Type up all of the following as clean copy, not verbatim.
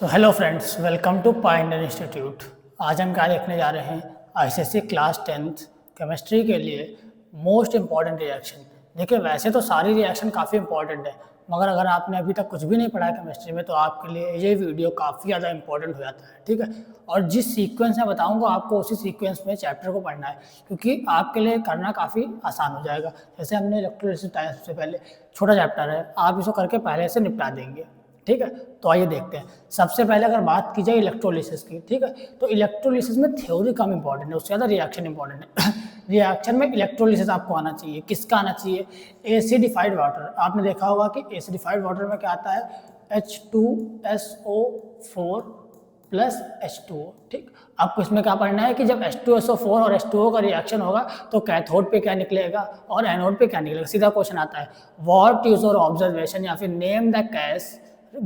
Hello friends, welcome to Pioneer Institute. आज हम क्या देखने जा रहे हैं, आईसीएसई क्लास 10th केमिस्ट्री के लिए मोस्ट इम्पॉर्टेंट रिएक्शन। देखिए, वैसे तो सारी रिएक्शन काफ़ी इंपॉर्टेंट है, मगर अगर आपने अभी तक कुछ भी नहीं पढ़ा है केमिस्ट्री में तो आपके लिए ये वीडियो काफ़ी ज़्यादा इंपॉर्टेंट हो जाता है। ठीक है, और जिस सीक्वेंस में बताऊंगा आपको उसी सीक्वेंस में चैप्टर को पढ़ना है, क्योंकि आपके लिए करना काफ़ी आसान हो जाएगा। जैसे हमने इलेक्ट्रोलिसिस टाइम से पहले छोटा चैप्टर है, आप इसको करके पहले से निपटा देंगे। ठीक है, तो आइए देखते हैं। सबसे पहले अगर बात की जाए इलेक्ट्रोलिसिस की, ठीक है, तो इलेक्ट्रोलिसिस में थ्योरी कम इंपॉर्टेंट है, उससे ज़्यादा रिएक्शन इंपॉर्टेंट है। रिएक्शन में इलेक्ट्रोलिसिस आपको आना चाहिए। किसका आना चाहिए? Acidified water. आपने देखा होगा कि एसिडिफाइड वाटर में क्या आता है, H2SO4 प्लस H2O। ठीक, आपको इसमें क्या पढ़ना है कि जब H2SO4 और H2O का रिएक्शन होगा तो कैथोड पे क्या निकलेगा और एनोड पे क्या निकलेगा। सीधा क्वेश्चन आता है, व्हाट यूज और ऑब्जर्वेशन या फिर name the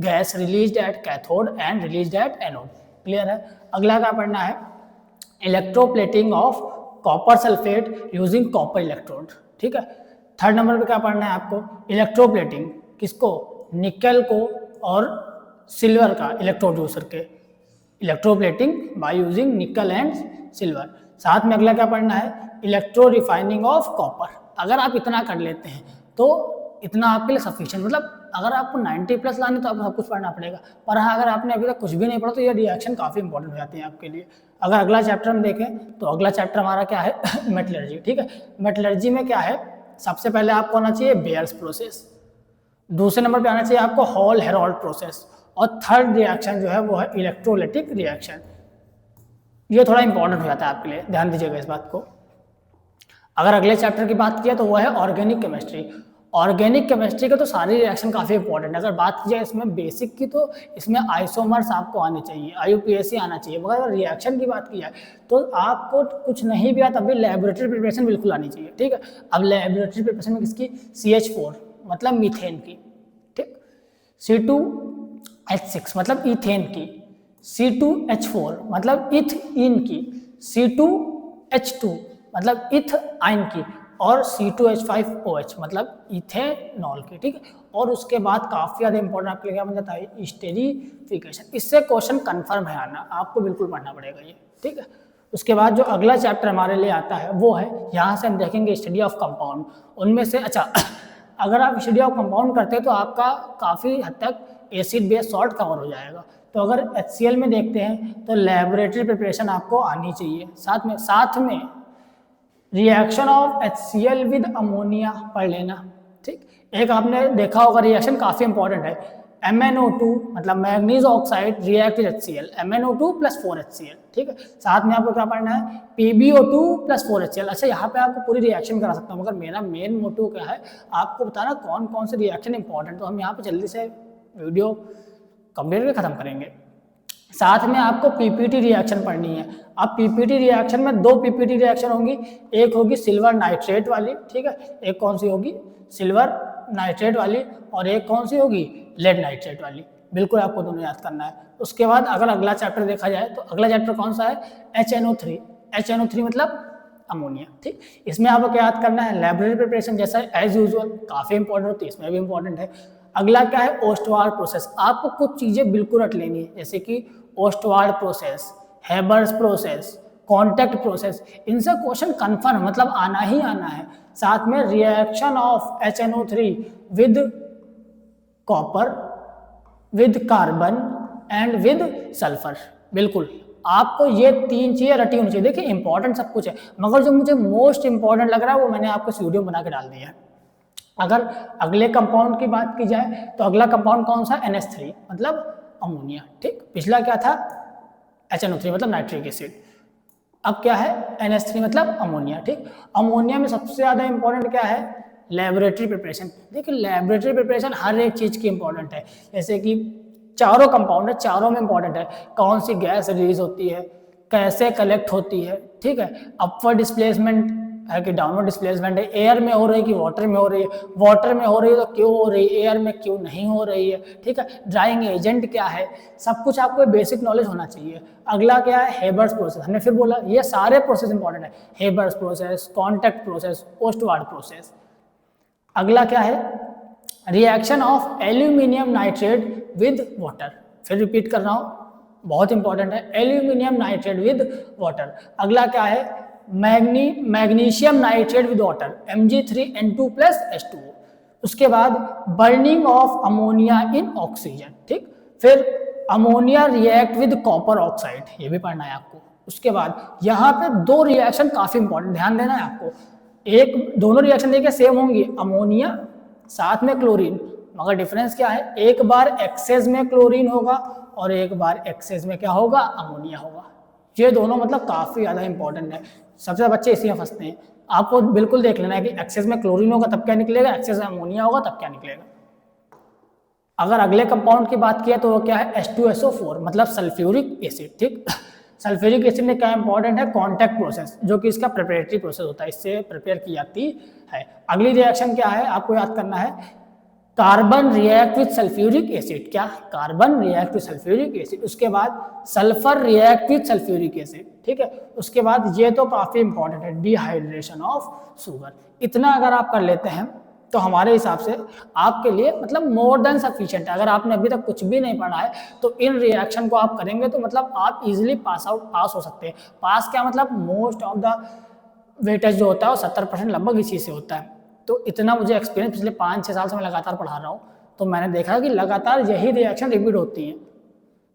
gas released at cathode and released at anode. Clear है। अगला क्या पढ़ना है, electroplating of copper sulphate using copper electrode. ठीक है, थर्ड नंबर पे क्या पढ़ना है आपको, इलेक्ट्रोप्लेटिंग किसको, निकल को और सिल्वर का इलेक्ट्रोड यूज करके, इलेक्ट्रोप्लेटिंग बाय यूजिंग निकल एंड सिल्वर। साथ में अगला क्या पढ़ना है, इलेक्ट्रो रिफाइनिंग ऑफ कॉपर। अगर आप इतना कर लेते हैं तो इतना आपके लिए सफिशिएंट, मतलब अगर आपको 90 प्लस लानी तो आपको सब कुछ पढ़ना पड़ेगा। पर हाँ, अगर आपने अभी तक कुछ भी नहीं पढ़ा तो ये रिएक्शन काफ़ी इंपॉर्टेंट हो जाती है आपके लिए। अगर अगला चैप्टर हम देखें तो अगला चैप्टर हमारा क्या है, मेटलर्जी। ठीक है, मेटलर्जी में क्या है, सबसे पहले आपको आना चाहिए बेयर्स प्रोसेस, दूसरे नंबर पे आना चाहिए आपको हॉल हेरोल्ड प्रोसेस, और थर्ड रिएक्शन जो है वो है इलेक्ट्रोलिटिक रिएक्शन। ये थोड़ा इंपॉर्टेंट हो जाता है आपके लिए, ध्यान दीजिएगा इस बात को। अगर अगले चैप्टर की बात किया तो वो है ऑर्गेनिक केमिस्ट्री। ऑर्गेनिक केमिस्ट्री के तो सारी रिएक्शन काफ़ी इंपॉर्टेंट है। अगर बात की जाए इसमें बेसिक की तो इसमें आइसोमर्स आपको आने चाहिए, IUPAC आना चाहिए। मगर अगर रिएक्शन की बात की जाए तो आपको कुछ नहीं भी आता, तब भी लेबोरेटरी प्रिपरेशन बिल्कुल आनी चाहिए। ठीक है, अब लेबोरेटरी प्रिपरेशन में किसकी, CH4 मतलब मीथेन की, ठीक, C2H6 मतलब इथेन की, C2H4 मतलब इथइन की, C2H2 मतलब इथ आइन की, और C2H5OH मतलब इथेनॉल की। ठीक है, और उसके बाद काफ़ी ज़्यादा इंपॉर्टेंट आपके लिए क्या बन जाता है, स्टेरिफिकेशन। इससे क्वेश्चन कंफर्म है आना, आपको बिल्कुल पढ़ना पड़ेगा ये। ठीक है, उसके बाद जो अगला चैप्टर हमारे लिए आता है वो है, यहाँ से हम देखेंगे स्टडी ऑफ कंपाउंड। उनमें से अच्छा अगर आप स्टडी ऑफ कंपाउंड करते हैं तो आपका काफ़ी हद तक एसिड बेस सॉल्ट कवर हो जाएगा। तो अगर HCl में देखते हैं तो लेबोरेटरी प्रिपरेशन आपको आनी चाहिए। साथ में reaction of HCl with ammonia पढ़ लेना। ठीक, एक आपने देखा होगा रिएक्शन काफ़ी इंपॉर्टेंट है, MnO2 मतलब manganese oxide react with HCl, MnO2 plus 4HCl। ठीक है, साथ में आपको क्या पढ़ना है, PbO2 प्लस 4HCl। अच्छा, यहाँ पे आपको पूरी रिएक्शन करा सकता हूँ, मगर मेरा मेन मोटिव क्या है, आपको बताना कौन कौन से रिएक्शन इंपॉर्टेंट। तो हम यहाँ पे जल्दी से वीडियो कंप्लीट खत्म करेंगे। साथ में आपको PPT रिएक्शन पढ़नी है। अब PPT रिएक्शन में दो PPT रिएक्शन होंगी, एक होगी सिल्वर नाइट्रेट वाली, ठीक है, एक कौन सी होगी, सिल्वर नाइट्रेट वाली, और एक कौन सी होगी, लेड नाइट्रेट वाली। बिल्कुल आपको दोनों याद करना है। उसके बाद अगर अगला चैप्टर देखा जाए तो अगला चैप्टर कौन सा है, HNO3। HNO3 मतलब अमोनिया। ठीक, इसमें आपको क्या याद करना है, लेबोरेटरी प्रिपरेशन जैसा एज यूजुअल काफ़ी इंपॉर्टेंट होती है, इसमें भी इंपॉर्टेंट है। अगला क्या है, ओस्टवार्ड प्रोसेस। आपको कुछ चीज़ें बिल्कुल रट लेनी है, जैसे कि Ostwald process, Haber's process, contact process, इनसे क्वेश्चन कंफर्म मतलब आना ही आना है। साथ में reaction of HNO3 with copper, with carbon and with sulphur. बिल्कुल आपको ये तीन चीज़ें रटी होनी चाहिए। देखिए, इंपॉर्टेंट सब कुछ है, मगर जो मुझे मोस्ट इंपॉर्टेंट लग रहा है वो मैंने आपको इस वीडियो में बना के डाल दिया है। अगर अगले कंपाउंड की बात की जाए तो अगला कंपाउंड कौन सा, NH3 मतलब अमोनिया। ठीक, पिछला क्या था, HNO3 मतलब नाइट्रिक एसिड। अब क्या है, NH3 मतलब अमोनिया। ठीक, अमोनिया में सबसे ज़्यादा इंपॉर्टेंट क्या है, लेबोरेटरी प्रिपरेशन। देखिए, लेबोरेटरी प्रिपरेशन हर एक चीज़ की इंपॉर्टेंट है। जैसे कि चारों कंपाउंड है, चारों में इंपॉर्टेंट है, कौन सी गैस रिलीज होती है, कैसे कलेक्ट होती है। ठीक है, अपवर्ड डिस्प्लेसमेंट है कि डाउनवर्ड डिस्प्लेसमेंट है, एयर में हो रही है कि वाटर में हो रही है, वाटर में हो रही है तो क्यों हो रही है, एयर में क्यों नहीं हो रही है। ठीक है, ड्राइंग एजेंट क्या है, सब कुछ आपको बेसिक नॉलेज होना चाहिए। अगला क्या है, हेबर्स प्रोसेस। हमने फिर बोला ये सारे प्रोसेस इंपॉर्टेंट है, Haber's process, contact process, Ostwald process. अगला क्या है, reaction of aluminium nitrate with water. फिर रिपीट कर रहा हूँ, बहुत इंपॉर्टेंट है, एल्यूमिनियम नाइट्रेट विद वाटर। अगला क्या है, magnesium nitrate with water, Mg3N2+H2O। उसके बाद burning of ammonia in oxygen, ठीक। फिर ammonia react with copper oxide, ये भी पढ़ना है आपको। उसके बाद यहाँ पे दो रिएक्शन काफी इंपॉर्टेंट, ध्यान देना है आपको। एक, दोनों रिएक्शन देखिए सेम होंगी, अमोनिया साथ में क्लोरीन, मगर डिफरेंस क्या है, एक बार एक्सेस में क्लोरीन होगा और एक बार एक्सेस में क्या होगा, अमोनिया होगा। ये दोनों मतलब काफी ज्यादा इंपॉर्टेंट है, सबसे बच्चे इसी में फंसते हैं। आपको बिल्कुल देख लेना है कि एक्सेस में क्लोरीन होगा तब क्या निकलेगा, एक्सेस में अमोनिया होगा तब क्या निकलेगा। अगर अगले कंपाउंड की बात किया तो वो क्या है, H2SO4 मतलब सल्फ्यूरिक एसिड, ठीक। सल्फ्यूरिक एसिड में क्या इंपॉर्टेंट है, कॉन्टैक्ट प्रोसेस, जो कि इसका प्रिपरेटरी प्रोसेस होता है, इससे प्रिपेयर की जाती है। अगली रिएक्शन क्या है, आपको याद करना है, carbon react with sulphuric acid, क्या, carbon react with sulphuric acid. उसके बाद sulphur react with sulphuric acid, ठीक है। उसके बाद ये तो काफी इंपॉर्टेंट है, डिहाइड्रेशन ऑफ शुगर। इतना अगर आप कर लेते हैं तो हमारे हिसाब से आपके लिए मतलब मोर देन सफिशिएंट है। अगर आपने अभी तक कुछ भी नहीं पढ़ा है तो इन रिएक्शन को आप करेंगे तो मतलब आप इजीली पास हो सकते हैं। पास क्या मतलब, मोस्ट ऑफ द वेटेज जो होता है वो 70% लगभग इसी से होता है। तो इतना मुझे एक्सपीरियंस, पिछले 5-6 साल से मैं लगातार पढ़ा रहा हूँ, तो मैंने देखा कि लगातार यही रिएक्शन रिपीट होती हैं।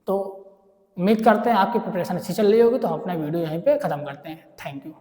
तो उम्मीद करते हैं आपकी प्रिपरेशन अच्छी चल रही होगी। तो हम अपना वीडियो यहीं पे ख़त्म करते हैं। Thank you.